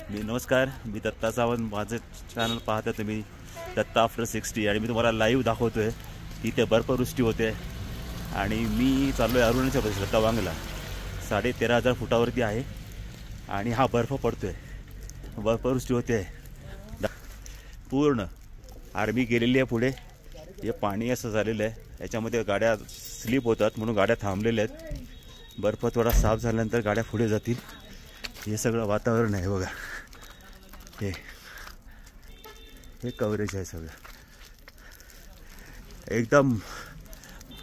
नमस्कार, मी दत्ता सावंत. माझं चॅनल पाहता तुम्ही, दत्ता आफ्टर 60. आणि मी तुम्हाला लाईव्ह दाखवतो आहे की इथे बर्फवृष्टी होते. आणि मी चाललो आहे अरुणाचल प्रदेश तवांगला. 13,500 फुटावरती आहे आणि हा बर्फ पडतो आहे, बर्फवृष्टी होते. पूर्ण आर्मी गेलेली आहे पुढे. हे पाणी असं झालेलं आहे, याच्यामध्ये गाड्या स्लिप होतात म्हणून गाड्या थांबलेल्या आहेत. बर्फ थोडा साफ झाल्यानंतर गाड्या पुढे जातील. हे सगळं वातावरण आहे बघा. हे कव्हरेज आहे सगळं. एकदम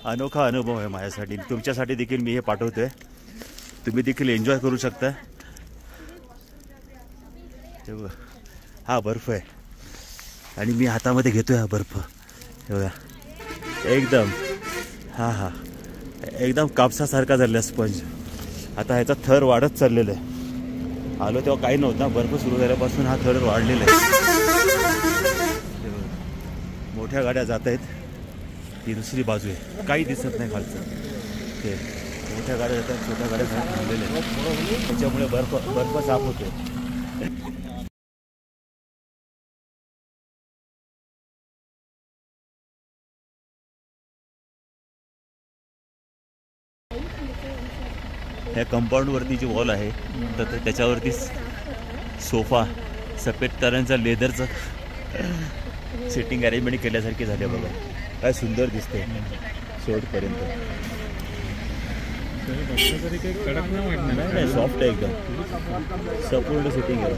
अनोखा अनुभव आहे माझ्यासाठी. तुमच्यासाठी देखील मी हे पाठवतोय. तुम्ही देखील एन्जॉय करू शकता. हे बघा, हा बर्फ आहे आणि मी हातामध्ये घेतोय हा बर्फ. हे बघा, एकदम हा एकदम कापसासारखा झालेला स्पंज. आता ह्याचा थर वाढत चाललेला आहे. आलो तेव्हा काही नव्हता, बर्फ सुरू झाल्यापासून हा थर वाढलेला आहे. मोठ्या गाड्या जात आहेत. ही दुसरी बाजू आहे, काही दिसत नाही खालचं. ते मोठ्या गाड्या जातात, छोट्या गाड्या थांबलेल्या आहेत. त्याच्यामुळे बर्फ साफ होते. ह्या कंपाऊंडवरती जी वॉल आहे तर त्याच्यावरती सोफा सफेद तारांचा लेदरचं सिटिंग अरेंजमेंट केल्यासारखे झाले बघा. काय सुंदर दिसते शेवटपर्यंत. नाही, सॉफ्ट आहे एकदम, संपूर्ण सिटिंग आहे.